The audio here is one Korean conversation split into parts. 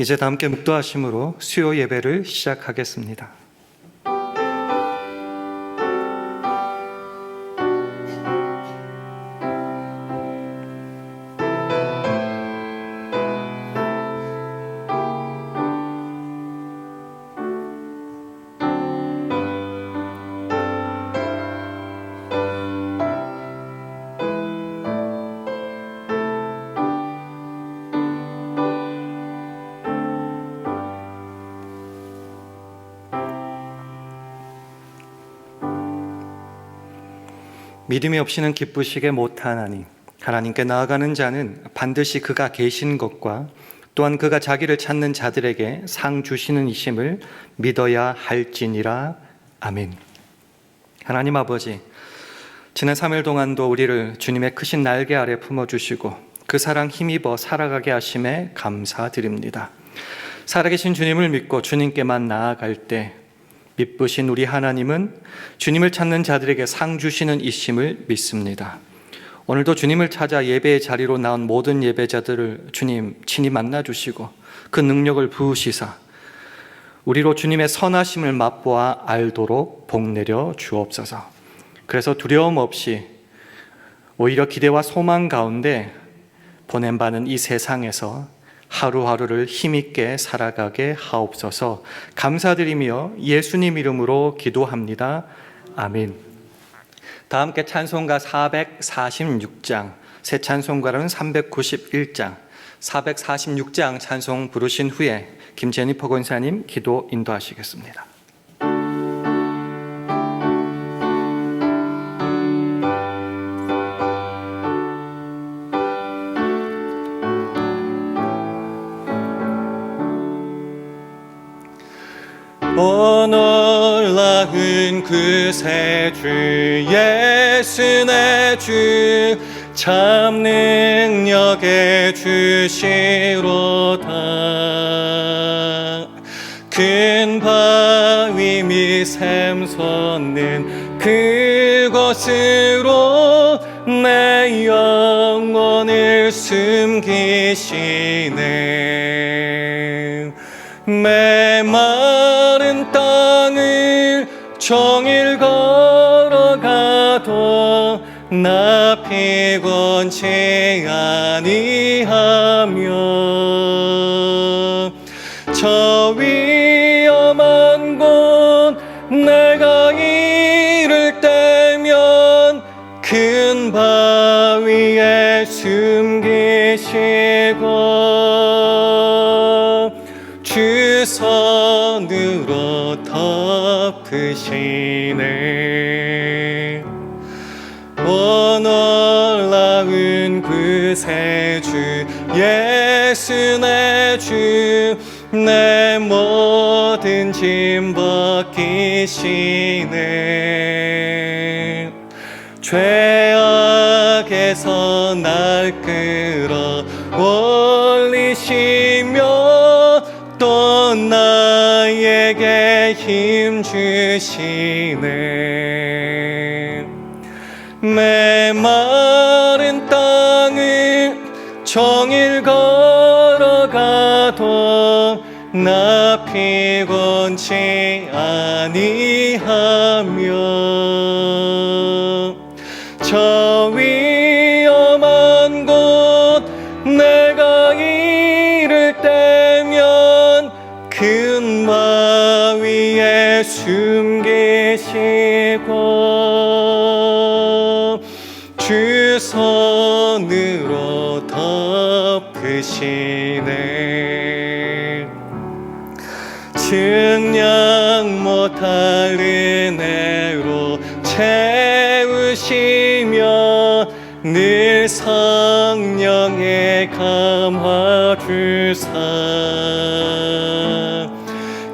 이제 다 함께 묵도하심으로 수요 예배를 시작하겠습니다. 믿음이 없이는 기쁘시게 못하나니 하나님께 나아가는 자는 반드시 그가 계신 것과 또한 그가 자기를 찾는 자들에게 상 주시는 이심을 믿어야 할지니라. 아멘. 하나님 아버지, 지난 3일 동안도 우리를 주님의 크신 날개 아래 품어주시고 그 사랑 힘입어 살아가게 하심에 감사드립니다. 살아계신 주님을 믿고 주님께만 나아갈 때 기쁘신 우리 하나님은 주님을 찾는 자들에게 상 주시는 이심을 믿습니다. 오늘도 주님을 찾아 예배의 자리로 나온 모든 예배자들을 주님 친히 만나주시고 그 능력을 부으시사 우리로 주님의 선하심을 맛보아 알도록 복내려 주옵소서. 그래서 두려움 없이 오히려 기대와 소망 가운데 보냄받는 이 세상에서 하루하루를 힘있게 살아가게 하옵소서. 감사드리며 예수님 이름으로 기도합니다. 아멘. 다 함께 찬송가 446장, 새 찬송가로는 391장, 446장 찬송 부르신 후에 김제니퍼 권사님 기도 인도하시겠습니다. 놀라운 그새 주 예수 내 주 참 능력의 주시로다. 큰 바위 및 샘솟는 그곳으로 내 영혼을 숨기시네. 메마른 땅을 종일 걸어가도 나 피곤치 아니하며 저 위험한 곳 내가 이를 때면 큰 바위에 숨기시고 주 손으로 덮으시네. 오 놀라운 그새 주 예수 내 주 내 모든 짐 벗기시네. 죄악에서 날 끌어 올리시며 또 나에게 힘 주시네. 메마른 땅을 종일 걸어가도 나 피곤치 아니하며 저 위험한 곳 내가 이를 때면 큰 바위에 숨기시고 주 손으로 덮으시네. 측량 못할 은혜로 채우시며 늘 성령의 감화 주사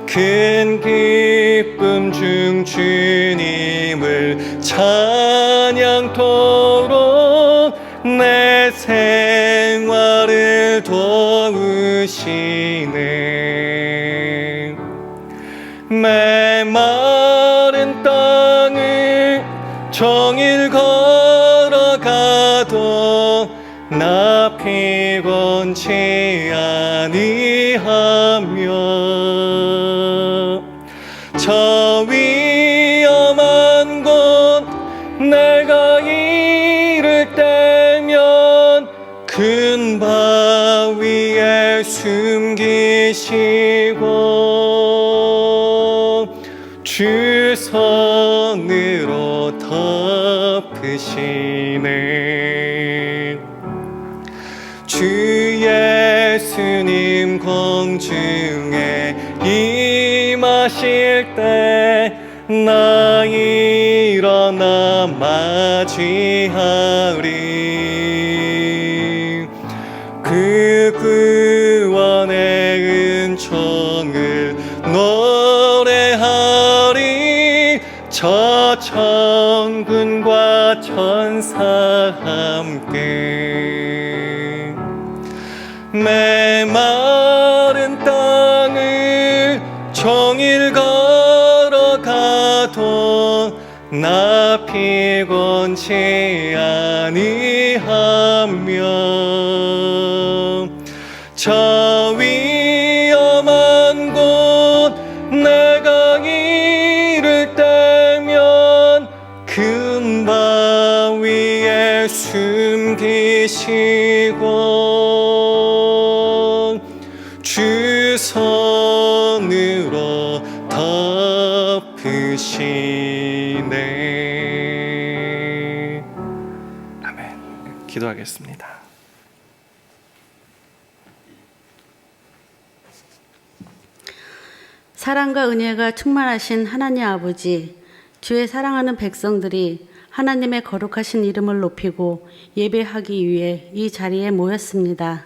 큰 기쁨 중 주님을 찬양토록 내 생활을 도우시네. 메마른 땅을 종일 걸어가도 나 피곤치 아니하며 저 위험한 곳 내가 이를 때면 큰 바위에 숨기시고 주 손으로 덮으시네. 주 예수님 공중에 임하실 때 나 일어나 맞이하리. 그 구원의 은총을 노래하리. 저 천군과 천사 함께 메마른 땅을 종일 걸어가도 나 피곤치 아니하며 저 위험한 곳 내가 이를 때면 큰 바위에 숨기시고 주 손으로 덮으시네. 아멘. 기도하겠습니다. 사랑과 은혜가 충만하신 하나님 아버지, 주의 사랑하는 백성들이 하나님의 거룩하신 이름을 높이고 예배하기 위해 이 자리에 모였습니다.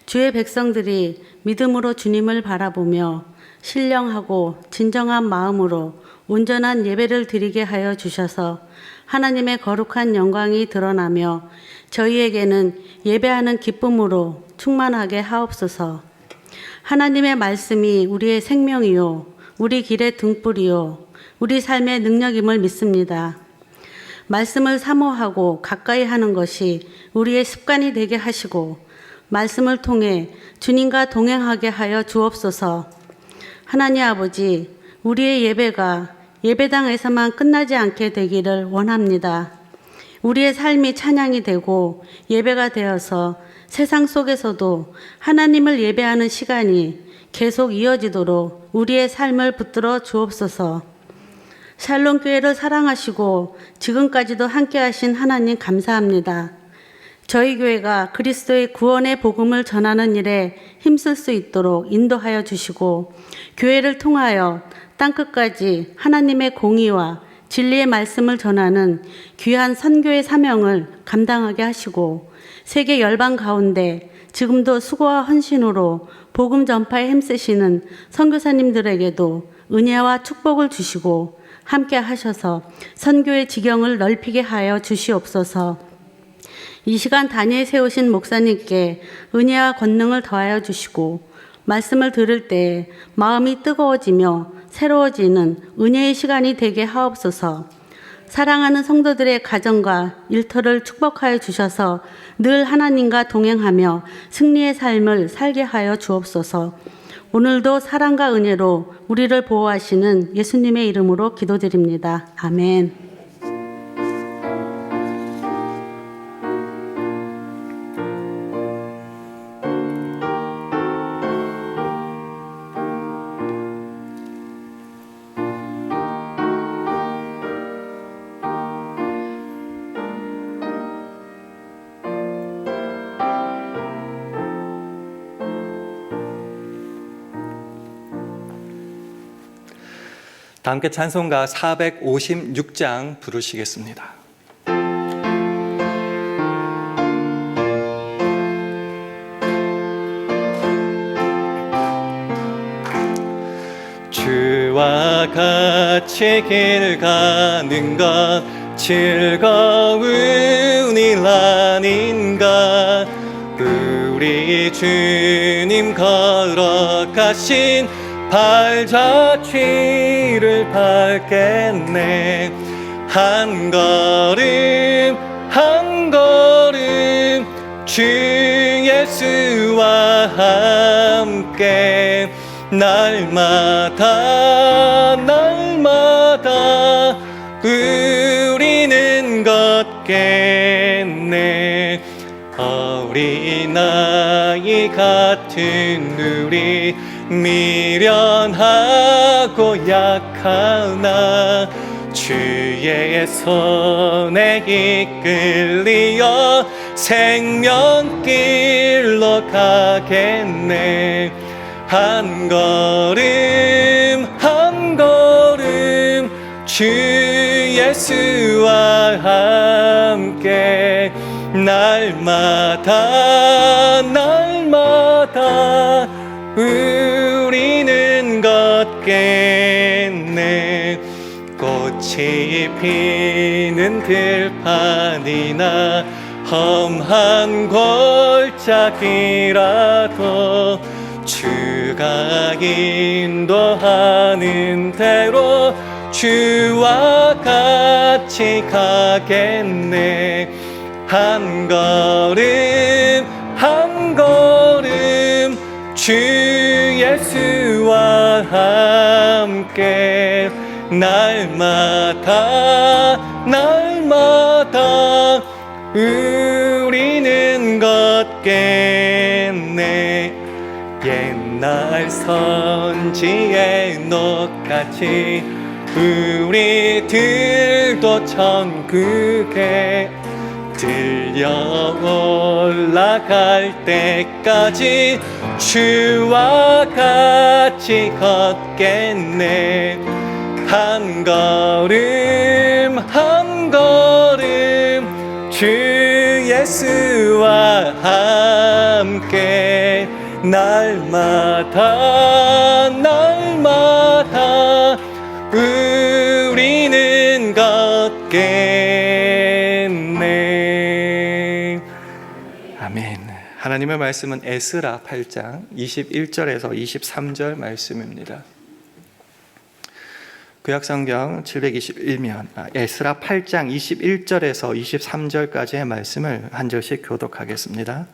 주의 백성들이 믿음으로 주님을 바라보며 신령하고 진정한 마음으로 온전한 예배를 드리게 하여 주셔서 하나님의 거룩한 영광이 드러나며 저희에게는 예배하는 기쁨으로 충만하게 하옵소서. 하나님의 말씀이 우리의 생명이요 우리 길의 등불이요 우리 삶의 능력임을 믿습니다. 말씀을 사모하고 가까이 하는 것이 우리의 습관이 되게 하시고 말씀을 통해 주님과 동행하게 하여 주옵소서. 하나님 아버지, 우리의 예배가 예배당에서만 끝나지 않게 되기를 원합니다. 우리의 삶이 찬양이 되고 예배가 되어서 세상 속에서도 하나님을 예배하는 시간이 계속 이어지도록 우리의 삶을 붙들어 주옵소서. 샬롬 교회를 사랑하시고 지금까지도 함께하신 하나님 감사합니다. 저희 교회가 그리스도의 구원의 복음을 전하는 일에 힘쓸 수 있도록 인도하여 주시고 교회를 통하여 땅끝까지 하나님의 공의와 진리의 말씀을 전하는 귀한 선교의 사명을 감당하게 하시고 세계 열방 가운데 지금도 수고와 헌신으로 복음 전파에 힘쓰시는 선교사님들에게도 은혜와 축복을 주시고 함께 하셔서 선교의 지경을 넓히게 하여 주시옵소서. 이 시간 단위에 세우신 목사님께 은혜와 권능을 더하여 주시고 말씀을 들을 때 마음이 뜨거워지며 새로워지는 은혜의 시간이 되게 하옵소서. 사랑하는 성도들의 가정과 일터를 축복하여 주셔서 늘 하나님과 동행하며 승리의 삶을 살게 하여 주옵소서. 오늘도 사랑과 은혜로 우리를 보호하시는 예수님의 이름으로 기도드립니다. 아멘. 다 함께 찬송가 456장 부르시겠습니다. 주와 같이 길 가는 것 즐거운 일 아닌가. 우리 주님 걸어가신 발자취를 밟겠네. 한 걸음 한 걸음 주 예수와 함께 날마다 우리는 걷겠네. 어린아이 같은 우리 미련하고 약하나 주의 손에 이끌리어 생명길로 가겠네. 한 걸음 주 예수와 함께 날마다 우리는 걷겠네. 꽃이 피는 들판이나 험한 골짜기라도 주가 인도하는 대로 주와 같이 가겠네. 한 걸음 주 예수와 함께 날마다 우리는 걷겠네. 옛날 선지의 녹같이 우리들도 천국에 들려 올라갈 때까지 주와 같이 걷겠네. 한 걸음 주 예수와 함께 날마다 우리는 걷겠네. 아멘. 하나님의 말씀은 에스라 8장 21절에서 23절 말씀입니다. 구약성경 721면 에스라 8장 21절에서 23절까지의 말씀을 한 절씩 교독하겠습니다.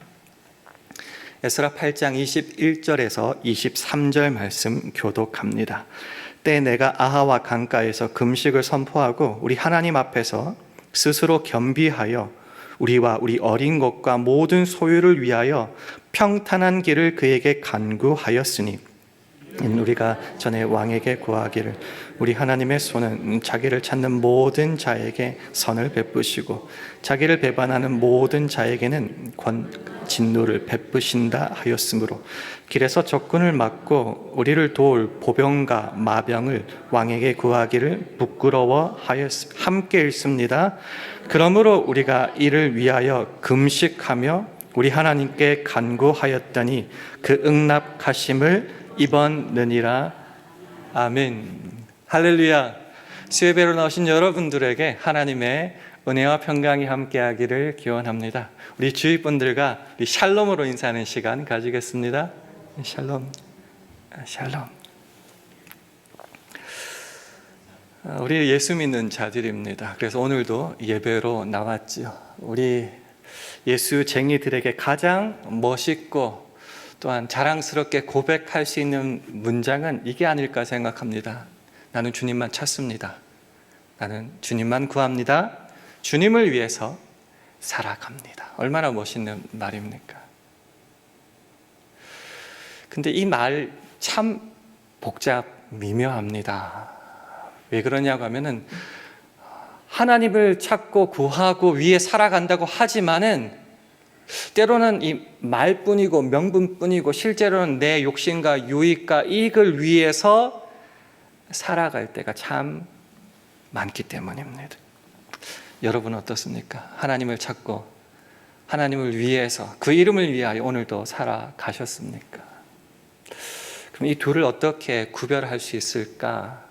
에스라 8장 21절에서 23절 말씀 교독합니다. 때 내가 아하와 강가에서 금식을 선포하고 우리 하나님 앞에서 스스로 겸비하여 우리와 우리 어린 것과 모든 소유를 위하여 평탄한 길을 그에게 간구하였으니 우리가 전에 왕에게 구하기를 우리 하나님의 손은 자기를 찾는 모든 자에게 선을 베푸시고 자기를 배반하는 모든 자에게는 진노를 베푸신다 하였으므로 길에서 적군을 막고 우리를 도울 보병과 마병을 왕에게 구하기를 부끄러워하였 함께 읽습니다. 그러므로 우리가 이를 위하여 금식하며 우리 하나님께 간구하였더니 그 응답하심을 입었느니라. 아멘. 할렐루야. 수요예배로 나오신 여러분들에게 하나님의 은혜와 평강이 함께하기를 기원합니다. 우리 주위 분들과 우리 샬롬으로 인사하는 시간 가지겠습니다. 샬롬. 샬롬. 우리 예수 믿는 자들입니다. 그래서 오늘도 예배로 나왔지요. 우리 예수쟁이들에게 가장 멋있고 또한 자랑스럽게 고백할 수 있는 문장은 이게 아닐까 생각합니다. 나는 주님만 찾습니다. 나는 주님만 구합니다. 주님을 위해서 살아갑니다. 얼마나 멋있는 말입니까? 근데 이 말 참 미묘합니다. 왜 그러냐고 하면은 하나님을 찾고 구하고 위해 살아간다고 하지만은 때로는 이 말뿐이고 명분뿐이고 실제로는 내 욕심과 유익과 이익을 위해서 살아갈 때가 참 많기 때문입니다. 여러분 어떻습니까? 하나님을 찾고 하나님을 위해서 그 이름을 위하여 오늘도 살아가셨습니까? 그럼 이 둘을 어떻게 구별할 수 있을까?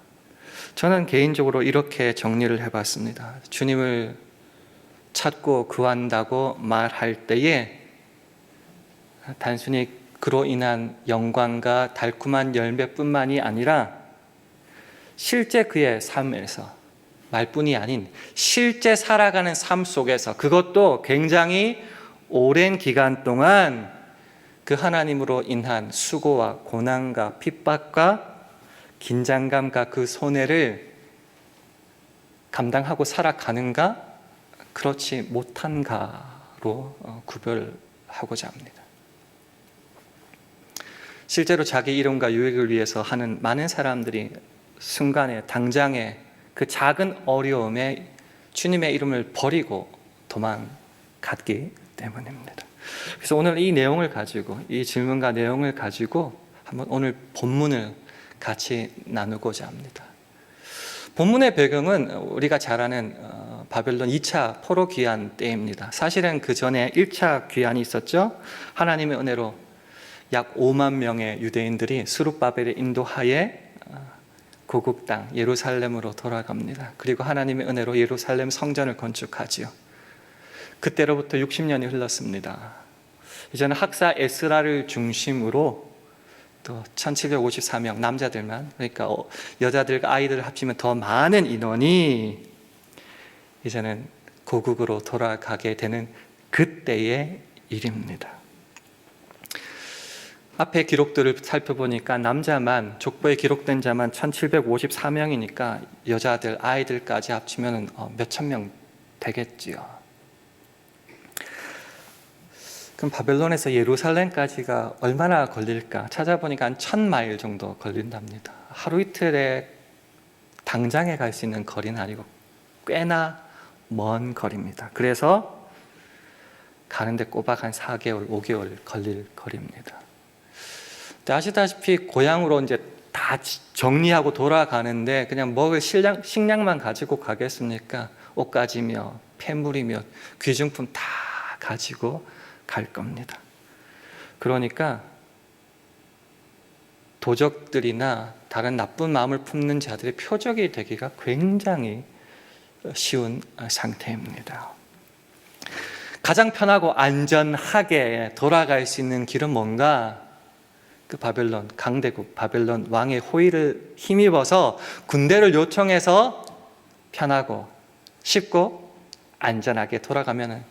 저는 개인적으로 이렇게 정리를 해봤습니다. 주님을 찾고 구한다고 말할 때에 단순히 그로 인한 영광과 달콤한 열매뿐만이 아니라 실제 그의 삶에서 말뿐이 아닌 실제 살아가는 삶 속에서 그것도 굉장히 오랜 기간 동안 그 하나님으로 인한 수고와 고난과 핍박과 긴장감과 그 손해를 감당하고 살아가는가? 그렇지 못한가로 구별하고자 합니다. 실제로 자기 이름과 유익을 위해서 하는 많은 사람들이 순간에 당장에 그 작은 어려움에 주님의 이름을 버리고 도망갔기 때문입니다. 그래서 오늘 이 내용을 가지고, 이 질문과 내용을 가지고 한번 오늘 본문을 같이 나누고자 합니다. 본문의 배경은 우리가 잘 아는 바벨론 2차 포로 귀환 때입니다. 사실은 그 전에 1차 귀환이 있었죠. 하나님의 은혜로 약 5만 명의 유대인들이 스룹바벨의 인도하에 고국 땅 예루살렘으로 돌아갑니다. 그리고 하나님의 은혜로 예루살렘 성전을 건축하지요. 그때로부터 60년이 흘렀습니다. 이제는 학사 에스라를 중심으로 또 1754명 남자들만, 그러니까 여자들과 아이들을 합치면 더 많은 인원이 이제는 고국으로 돌아가게 되는 그때의 일입니다. 앞에 기록들을 살펴보니까 남자만, 족보에 기록된 자만 1754명이니까 여자들, 아이들까지 합치면 몇천 명 되겠지요. 그럼 바벨론에서 예루살렘까지가 얼마나 걸릴까? 찾아보니까 한 1000마일 정도 걸린답니다. 하루 이틀에 당장에 갈 수 있는 거리는 아니고 꽤나 먼 거리입니다. 그래서 가는데 꼬박 한 4개월, 5개월 걸릴 거리입니다. 아시다시피 고향으로 이제 다 정리하고 돌아가는데 그냥 먹을 식량만 가지고 가겠습니까? 옷가지며 폐물이며 귀중품 다 가지고 갈 겁니다. 그러니까 도적들이나 다른 나쁜 마음을 품는 자들의 표적이 되기가 굉장히 쉬운 상태입니다. 가장 편하고 안전하게 돌아갈 수 있는 길은 뭔가? 그 바벨론, 강대국 바벨론 왕의 호의를 힘입어서 군대를 요청해서 편하고 쉽고 안전하게 돌아가면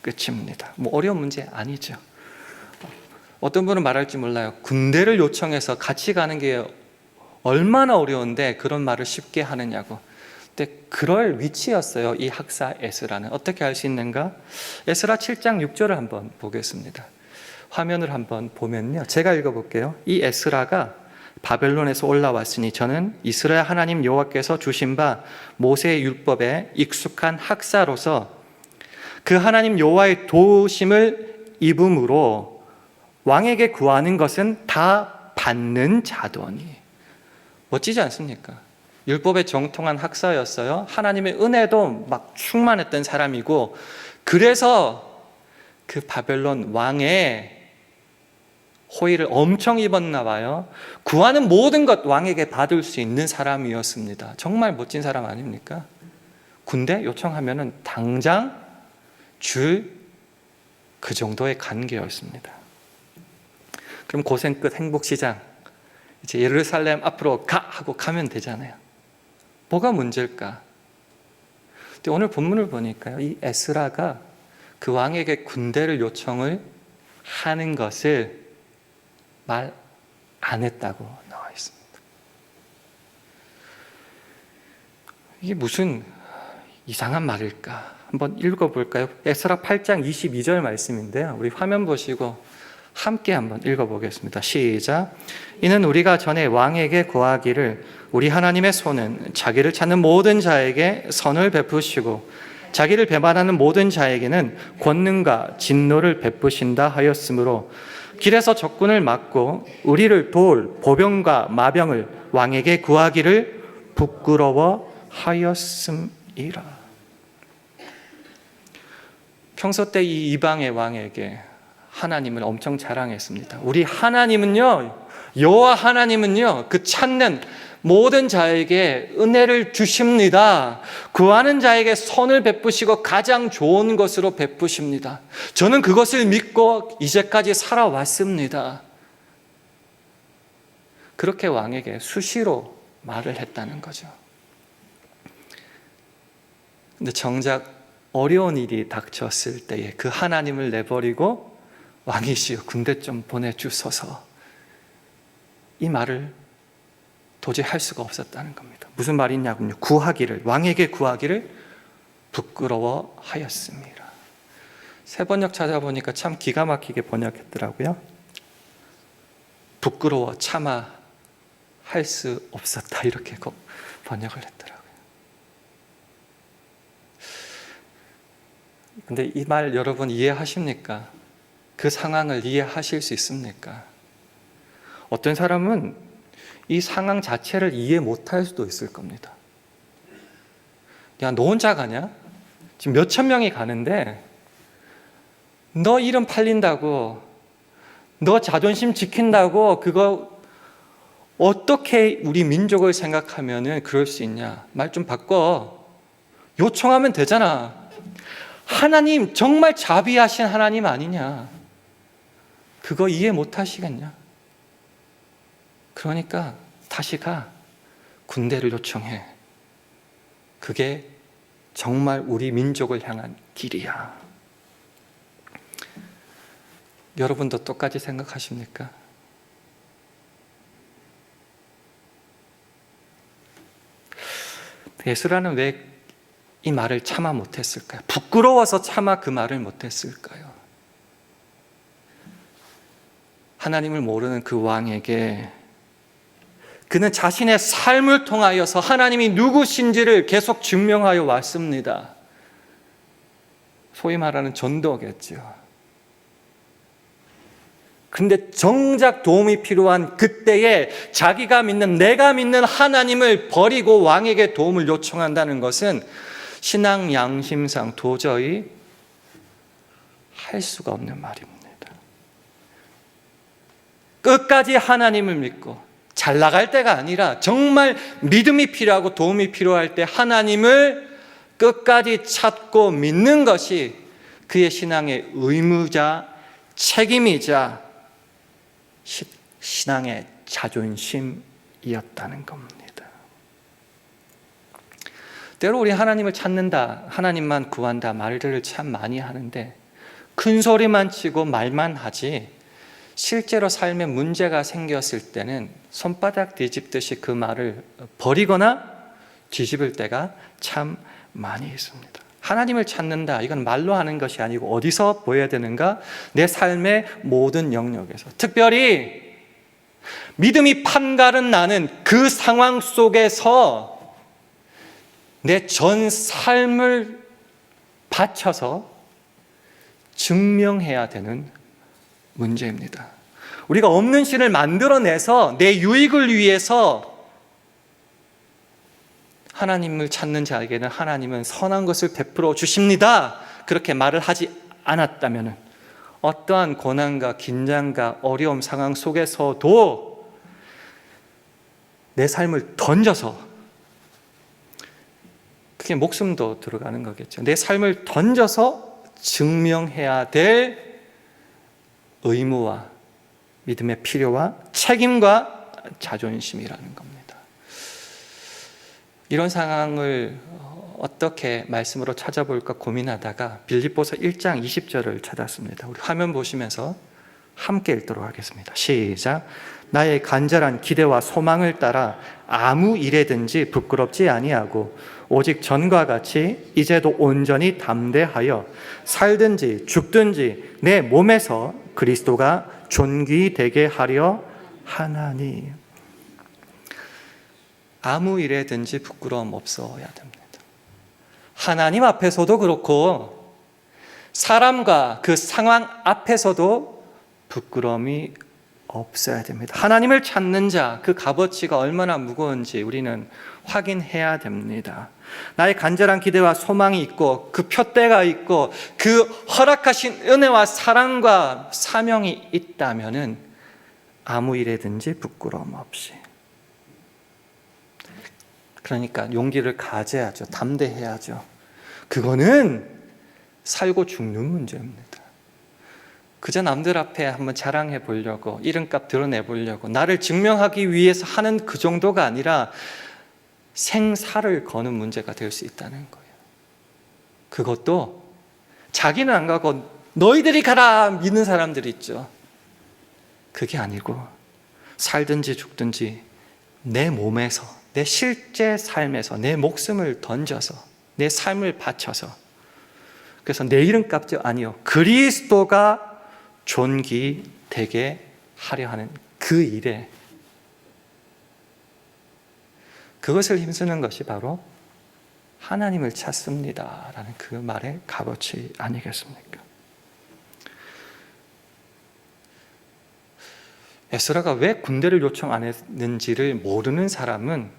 끝입니다. 뭐 어려운 문제 아니죠. 어떤 분은 말할지 몰라요. 군대를 요청해서 같이 가는 게 얼마나 어려운데 그런 말을 쉽게 하느냐고. 근데 그럴 위치였어요. 이 학사 에스라는. 어떻게 알 수 있는가? 에스라 7장 6절을 한번 보겠습니다. 화면을 한번 보면요, 제가 읽어볼게요. 이 에스라가 바벨론에서 올라왔으니 저는 이스라엘 하나님 여호와께서 주신 바 모세의 율법에 익숙한 학사로서 그 하나님 여호와의 도우심을 입음으로 왕에게 구하는 것은 다 받는 자더니. 멋지지 않습니까? 율법에 정통한 학사였어요. 하나님의 은혜도 막 충만했던 사람이고, 그래서 그 바벨론 왕의 호의를 엄청 입었나 봐요. 구하는 모든 것 왕에게 받을 수 있는 사람이었습니다. 정말 멋진 사람 아닙니까? 군대 요청하면은 당장 줄 그 정도의 관계였습니다. 그럼 고생 끝 행복시장, 이제 예루살렘 앞으로 가 하고 가면 되잖아요. 뭐가 문제일까? 근데 오늘 본문을 보니까요, 이 에스라가 그 왕에게 군대를 요청을 하는 것을 말 안 했다고 나와 있습니다. 이게 무슨 이상한 말일까? 한번 읽어볼까요? 에스라 8장 22절 말씀인데요. 우리 화면 보시고 함께 한번 읽어보겠습니다. 시작. 이는 우리가 전에 왕에게 구하기를 우리 하나님의 손은 자기를 찾는 모든 자에게 선을 베푸시고 자기를 배반하는 모든 자에게는 권능과 진노를 베푸신다 하였으므로 길에서 적군을 막고 우리를 도울 보병과 마병을 왕에게 구하기를 부끄러워 하였음이라. 평소 때 이 이방의 왕에게 하나님을 엄청 자랑했습니다. 우리 하나님은요, 여호와 하나님은요, 그 찾는 모든 자에게 은혜를 주십니다. 구하는 자에게 선을 베푸시고 가장 좋은 것으로 베푸십니다. 저는 그것을 믿고 이제까지 살아왔습니다. 그렇게 왕에게 수시로 말을 했다는 거죠. 근데 정작 어려운 일이 닥쳤을 때에 그 하나님을 내버리고 왕이시여 군대 좀 보내주소서, 이 말을 도저히 할 수가 없었다는 겁니다. 무슨 말이냐면요, 왕에게 구하기를 부끄러워하였습니다. 새 번역 찾아보니까 참 기가 막히게 번역했더라고요. 부끄러워 차마 할 수 없었다, 이렇게 번역을 했더라고요. 근데 이 말 여러분 이해하십니까? 그 상황을 이해하실 수 있습니까? 어떤 사람은 이 상황 자체를 이해 못할 수도 있을 겁니다. 야, 너 혼자 가냐? 지금 몇천 명이 가는데 너 이름 팔린다고, 너 자존심 지킨다고 그거 어떻게 우리 민족을 생각하면은 그럴 수 있냐? 말 좀 바꿔. 요청하면 되잖아. 하나님 정말 자비하신 하나님 아니냐? 그거 이해 못 하시겠냐? 그러니까 다시 가. 군대를 요청해. 그게 정말 우리 민족을 향한 길이야. 여러분도 똑같이 생각하십니까? 에스라는 왜 이 말을 참아 못했을까요? 부끄러워서 차마 그 말을 못했을까요? 하나님을 모르는 그 왕에게 그는 자신의 삶을 통하여서 하나님이 누구신지를 계속 증명하여 왔습니다. 소위 말하는 전도겠죠. 근데 정작 도움이 필요한 그때에 자기가 믿는, 내가 믿는 하나님을 버리고 왕에게 도움을 요청한다는 것은 신앙 양심상 도저히 할 수가 없는 말입니다. 끝까지 하나님을 믿고 잘 나갈 때가 아니라 정말 믿음이 필요하고 도움이 필요할 때 하나님을 끝까지 찾고 믿는 것이 그의 신앙의 의무자, 책임이자 신앙의 자존심이었다는 겁니다. 때로 우리 하나님을 찾는다, 하나님만 구한다 말들을 참 많이 하는데 큰 소리만 치고 말만 하지 실제로 삶에 문제가 생겼을 때는 손바닥 뒤집듯이 그 말을 버리거나 뒤집을 때가 참 많이 있습니다. 하나님을 찾는다, 이건 말로 하는 것이 아니고 어디서 보여야 되는가? 내 삶의 모든 영역에서, 특별히 믿음이 판가른 나는 그 상황 속에서 내 전 삶을 바쳐서 증명해야 되는 문제입니다. 우리가 없는 신을 만들어내서 내 유익을 위해서 하나님을 찾는 자에게는 하나님은 선한 것을 베풀어 주십니다, 그렇게 말을 하지 않았다면 어떠한 고난과 긴장과 어려움 상황 속에서도 내 삶을 던져서, 그게 목숨도 들어가는 거겠죠, 내 삶을 던져서 증명해야 될 의무와 믿음의 필요와 책임과 자존심이라는 겁니다. 이런 상황을 어떻게 말씀으로 찾아볼까 고민하다가 빌립보서 1장 20절을 찾았습니다. 우리 화면 보시면서 함께 읽도록 하겠습니다. 시작. 나의 간절한 기대와 소망을 따라 아무 일에든지 부끄럽지 아니하고 오직 전과 같이 이제도 온전히 담대하여 살든지 죽든지 내 몸에서 그리스도가 존귀되게 하려 하나니. 아무 일에든지 부끄러움 없어야 됩니다. 하나님 앞에서도 그렇고 사람과 그 상황 앞에서도 부끄러움이 없어야 됩니다. 하나님을 찾는 자, 그 값어치가 얼마나 무거운지 우리는 확인해야 됩니다. 나의 간절한 기대와 소망이 있고 그 표대가 있고 그 허락하신 은혜와 사랑과 사명이 있다면은 아무 일에든지 부끄러움 없이, 그러니까 용기를 가져야죠. 담대해야죠. 그거는 살고 죽는 문제입니다. 그저 남들 앞에 한번 자랑해 보려고, 이름값 드러내 보려고, 나를 증명하기 위해서 하는 그 정도가 아니라 생사를 거는 문제가 될 수 있다는 거예요. 그것도 자기는 안 가고 너희들이 가라 믿는 사람들이 있죠. 그게 아니고 살든지 죽든지 내 몸에서, 내 실제 삶에서 내 목숨을 던져서, 내 삶을 바쳐서, 그래서 내 이름값이 아니요 그리스도가 존귀되게 하려 하는 그 일에, 그것을 힘쓰는 것이 바로 하나님을 찾습니다 라는 그 말의 값어치 아니겠습니까? 에스라가 왜 군대를 요청 안 했는지를 모르는 사람은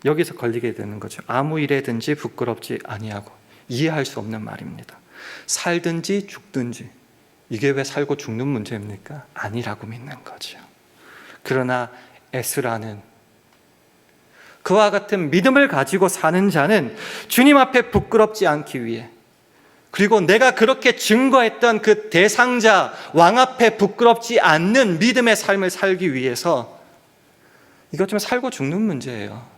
여기서 걸리게 되는 거죠. 아무 일에든지 부끄럽지 아니하고. 이해할 수 없는 말입니다. 살든지 죽든지, 이게 왜 살고 죽는 문제입니까? 아니라고 믿는 거죠. 그러나 에스라는, 그와 같은 믿음을 가지고 사는 자는 주님 앞에 부끄럽지 않기 위해, 그리고 내가 그렇게 증거했던 그 대상자 왕 앞에 부끄럽지 않는 믿음의 삶을 살기 위해서, 이것 좀 살고 죽는 문제예요.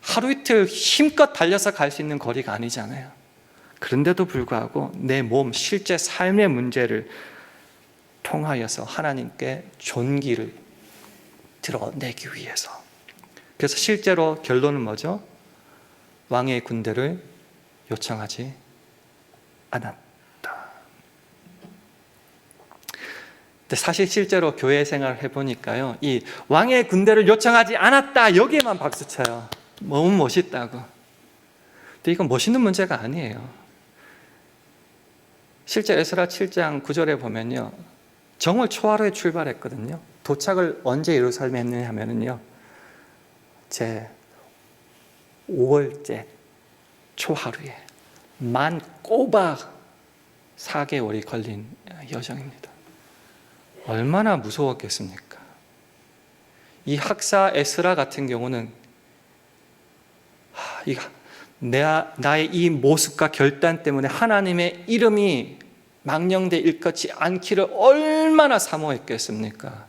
하루 이틀 힘껏 달려서 갈 수 있는 거리가 아니잖아요. 그런데도 불구하고 내 몸, 실제 삶의 문제를 통하여서 하나님께 존귀를 드러내기 위해서. 그래서 실제로 결론은 뭐죠? 왕의 군대를 요청하지 않았다. 근데 사실 실제로 교회 생활을 해보니까요, 이 왕의 군대를 요청하지 않았다, 여기에만 박수 쳐요. 너무 멋있다고. 근데 이건 멋있는 문제가 아니에요. 실제 에스라 7장 9절에 보면요, 정월 초하루에 출발했거든요. 도착을 언제 예루살렘에 했느냐 하면요, 제 5월째 초하루에 만 꼬박 4개월이 걸린 여정입니다. 얼마나 무서웠겠습니까? 이 학사 에스라 같은 경우는 나의 이 모습과 결단 때문에 하나님의 이름이 망령되 일컫지 않기를 얼마나 사모했겠습니까?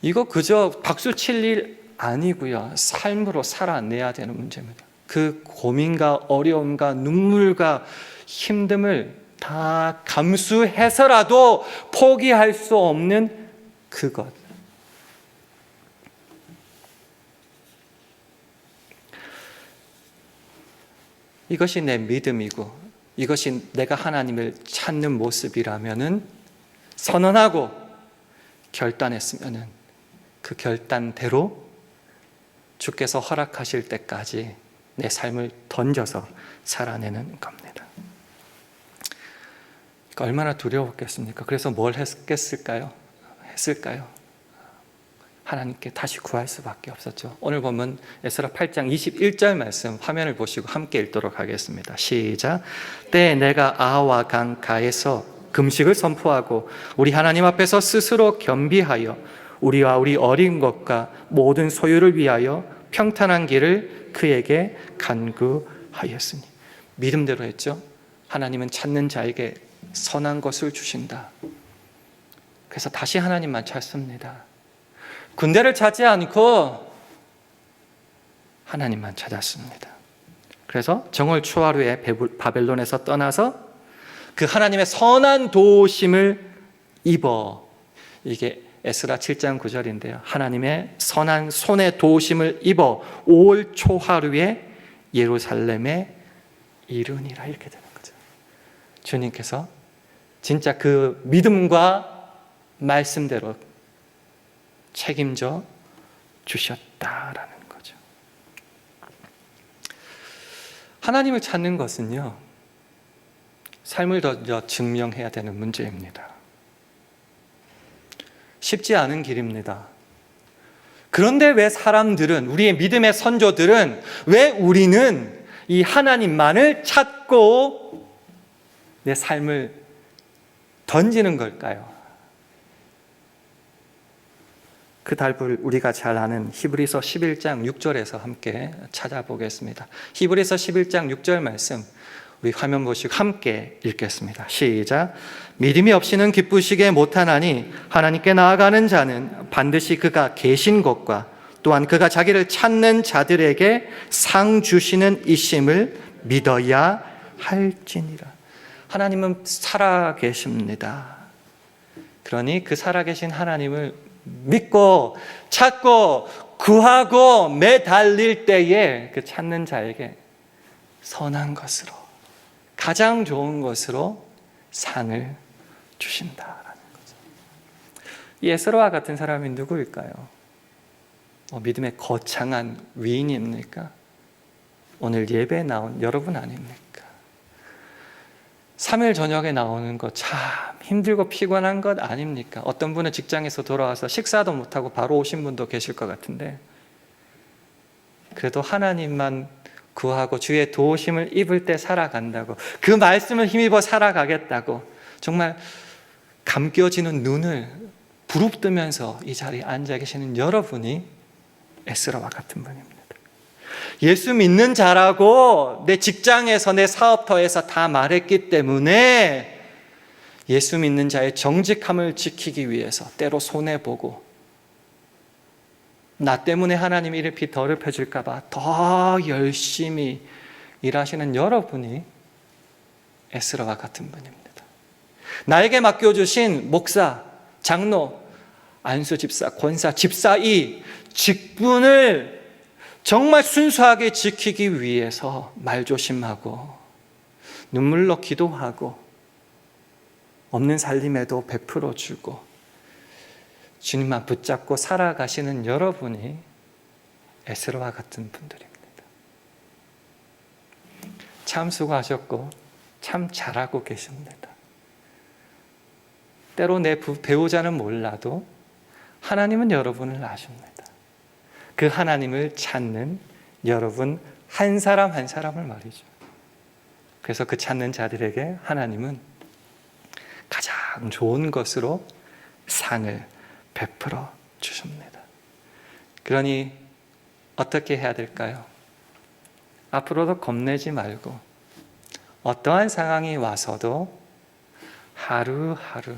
이거 그저 박수 칠 일 아니고요, 삶으로 살아내야 되는 문제입니다. 그 고민과 어려움과 눈물과 힘듦을 다 감수해서라도 포기할 수 없는 그것. 이것이 내 믿음이고, 이것이 내가 하나님을 찾는 모습이라면은, 선언하고 결단했으면은 그 결단대로 주께서 허락하실 때까지 내 삶을 던져서 살아내는 겁니다. 얼마나 두려웠겠습니까? 그래서 뭘 했을까요? 하나님께 다시 구할 수밖에 없었죠. 오늘 보면 에스라 8장 21절 말씀 화면을 보시고 함께 읽도록 하겠습니다. 시작. 때에 내가 아와 강가에서 금식을 선포하고 우리 하나님 앞에서 스스로 겸비하여 우리와 우리 어린 것과 모든 소유를 위하여 평탄한 길을 그에게 간구하였으니. 믿음대로 했죠. 하나님은 찾는 자에게 선한 것을 주신다. 그래서 다시 하나님만 찾습니다. 군대를 찾지 않고 하나님만 찾았습니다. 그래서 정월 초하루에 바벨론에서 떠나서 그 하나님의 선한 도우심을 입어, 이게 에스라 7장 9절인데요. 하나님의 선한 손의 도우심을 입어 5월 초하루에 예루살렘에 이르니라, 이렇게 되는 거죠. 주님께서 진짜 그 믿음과 말씀대로 책임져 주셨다라는 거죠. 하나님을 찾는 것은요, 삶을 더 증명해야 되는 문제입니다. 쉽지 않은 길입니다. 그런데 왜 사람들은, 우리의 믿음의 선조들은, 왜 우리는 이 하나님만을 찾고 내 삶을 던지는 걸까요? 그 답을 우리가 잘 아는 히브리서 11장 6절에서 함께 찾아보겠습니다. 히브리서 11장 6절 말씀 우리 화면 보시고 함께 읽겠습니다. 시작. 믿음이 없이는 기쁘시게 못하나니 하나님께 나아가는 자는 반드시 그가 계신 것과 또한 그가 자기를 찾는 자들에게 상 주시는 이심을 믿어야 할지니라. 하나님은 살아계십니다. 그러니 그 살아계신 하나님을 믿고 찾고 구하고 매달릴 때에 그 찾는 자에게 선한 것으로, 가장 좋은 것으로 상을 주신다라는 거죠. 이 에스라와 같은 사람이 누구일까요? 믿음의 거창한 위인입니까? 오늘 예배에 나온 여러분 아닙니까? 3일 저녁에 나오는 거 참 힘들고 피곤한 것 아닙니까? 어떤 분은 직장에서 돌아와서 식사도 못하고 바로 오신 분도 계실 것 같은데, 그래도 하나님만 구하고 주의 도우심을 입을 때 살아간다고, 그 말씀을 힘입어 살아가겠다고 정말 감겨지는 눈을 부릅뜨면서 이 자리에 앉아 계시는 여러분이 에스라와 같은 분입니다. 예수 믿는 자라고 내 직장에서 내 사업터에서 다 말했기 때문에 예수 믿는 자의 정직함을 지키기 위해서 때로 손해보고, 나 때문에 하나님이 이렇게 더럽혀질까 봐 더 열심히 일하시는 여러분이 에스라와 같은 분입니다. 나에게 맡겨주신 목사, 장로, 안수 집사, 권사, 집사이 직분을 정말 순수하게 지키기 위해서 말조심하고 눈물로 기도하고 없는 살림에도 베풀어 주고 주님만 붙잡고 살아가시는 여러분이 에스라와 같은 분들입니다. 참 수고하셨고 참 잘하고 계십니다. 때로 내 배우자는 몰라도 하나님은 여러분을 아십니다. 그 하나님을 찾는 여러분 한 사람 한 사람을 말이죠. 그래서 그 찾는 자들에게 하나님은 가장 좋은 것으로 상을 베풀어 주십니다. 그러니 어떻게 해야 될까요? 앞으로도 겁내지 말고 어떠한 상황이 와서도 하루하루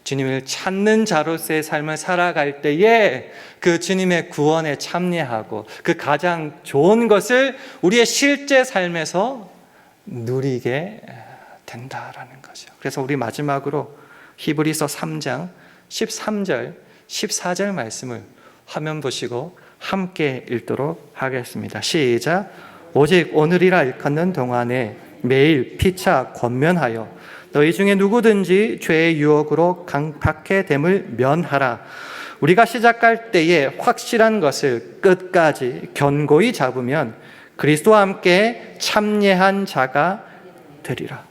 주님을 찾는 자로서의 삶을 살아갈 때에 그 주님의 구원에 참여하고 그 가장 좋은 것을 우리의 실제 삶에서 누리게 된다라는 거죠. 그래서 우리 마지막으로 히브리서 3장 13절, 14절 말씀을 화면 보시고 함께 읽도록 하겠습니다. 시작. 오직 오늘이라 일컫는 동안에 매일 피차 권면하여 너희 중에 누구든지 죄의 유혹으로 강팍해 됨을 면하라. 우리가 시작할 때에 확실한 것을 끝까지 견고히 잡으면 그리스도와 함께 참여한 자가 되리라.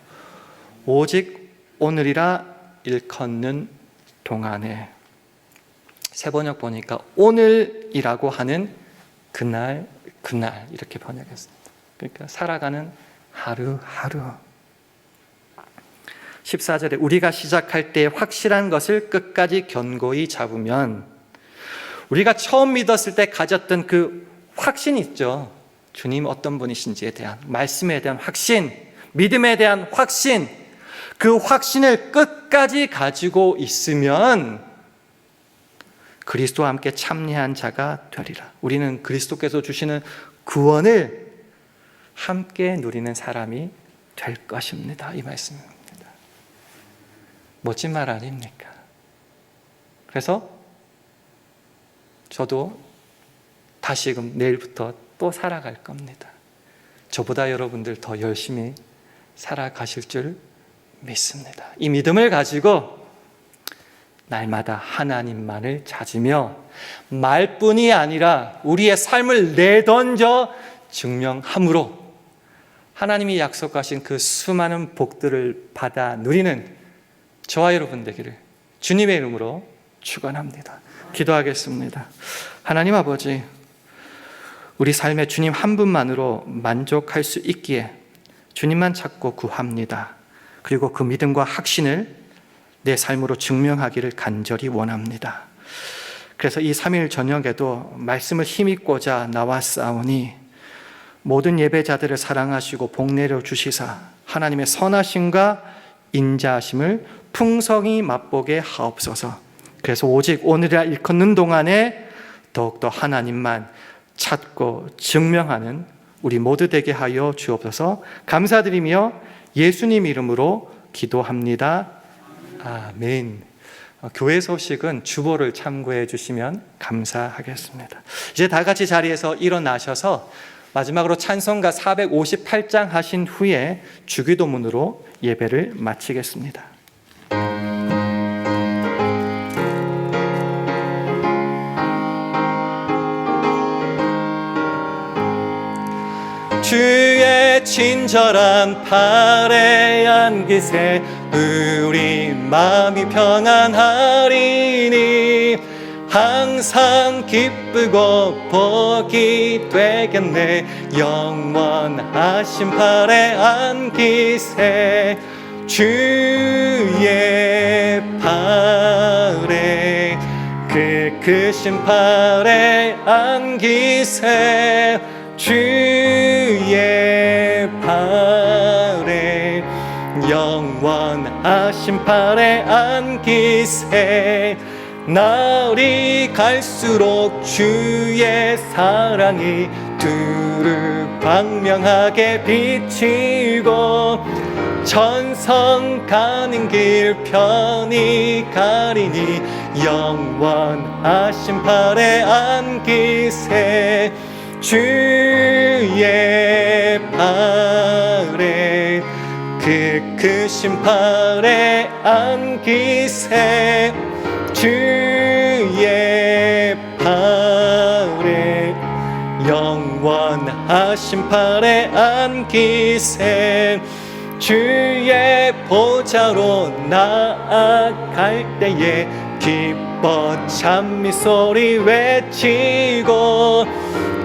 오직 오늘이라 일컫는 동안에, 새 번역 보니까 오늘이라고 하는 그날 이렇게 번역했습니다. 그러니까 살아가는 하루하루. 14절에 우리가 시작할 때 확실한 것을 끝까지 견고히 잡으면, 우리가 처음 믿었을 때 가졌던 그 확신이 있죠. 주님 어떤 분이신지에 대한 말씀에 대한 확신, 믿음에 대한 확신, 그 확신을 끝까지 가지고 있으면 그리스도와 함께 참여한 자가 되리라. 우리는 그리스도께서 주시는 구원을 함께 누리는 사람이 될 것입니다. 이 말씀입니다. 멋진 말 아닙니까? 그래서 저도 다시금 내일부터 또 살아갈 겁니다. 저보다 여러분들 더 열심히 살아가실 줄 믿습니다. 이 믿음을 가지고 날마다 하나님만을 찾으며 말뿐이 아니라 우리의 삶을 내던져 증명함으로 하나님이 약속하신 그 수많은 복들을 받아 누리는 저와 여러분 되기를 주님의 이름으로 축원합니다. 기도하겠습니다. 하나님 아버지, 우리 삶에 주님 한 분만으로 만족할 수 있기에 주님만 찾고 구합니다. 그리고 그 믿음과 확신을 내 삶으로 증명하기를 간절히 원합니다. 그래서 이 3일 저녁에도 말씀을 힘입고자 나왔사오니 모든 예배자들을 사랑하시고 복 내려 주시사 하나님의 선하심과 인자하심을 풍성히 맛보게 하옵소서. 그래서 오직 오늘이라 일컫는 동안에 더욱더 하나님만 찾고 증명하는 우리 모두 되게 하여 주옵소서. 감사드리며 예수님 이름으로 기도합니다. 아멘. 교회 소식은 주보를 참고해 주시면 감사하겠습니다. 이제 다 같이 자리에서 일어나셔서 마지막으로 찬송가 458장 하신 후에 주기도문으로 예배를 마치겠습니다. 주의 친절한 팔에 안기세 우리 마음이 평안하리니 항상 기쁘고 복이 되겠네. 영원하신 팔에 안기세 주의 팔에 그 크신 팔에 안기세 주의 팔에 영원하신 팔에 안기세. 날이 갈수록 주의 사랑이 두루 광명하게 비치고 천성 가는 길 편히 가리니 영원하신 팔에 안기세 주의 팔에 그 크신 팔에 안기세 주의 팔에 영원하신 팔에 안기세. 주의 보좌로 나아갈 때에 기뻐 찬미 소리 외치고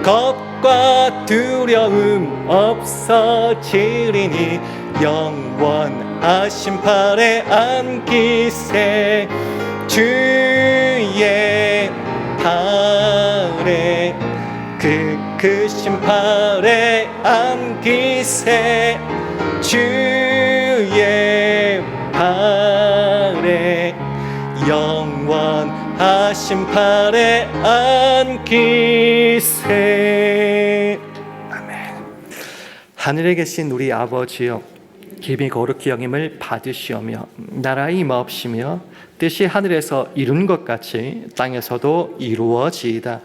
겁과 두려움 없어지리니 영원하신 팔에 안기세 주의 팔에 그 크신 팔에 안기세 주의 팔에 영원하신 팔에 안기세. 아멘. 하늘에 계신 우리 아버지여, 기비 거룩히 여김을 받으시오며 나라의 임하옵시며 뜻이 하늘에서 이룬 것 같이 땅에서도 이루어지이다.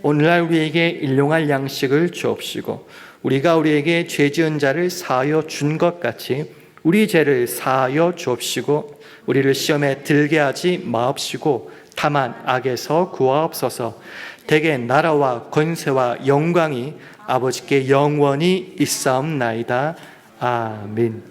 오늘날 우리에게 일용할 양식을 주옵시고 우리가 우리에게 죄 지은 자를 사하여 준 것 같이 우리 죄를 사하여 주옵시고 우리를 시험에 들게 하지 마옵시고 다만 악에서 구하옵소서. 대개 나라와 권세와 영광이 아버지께 영원히 있사옵나이다. 아멘.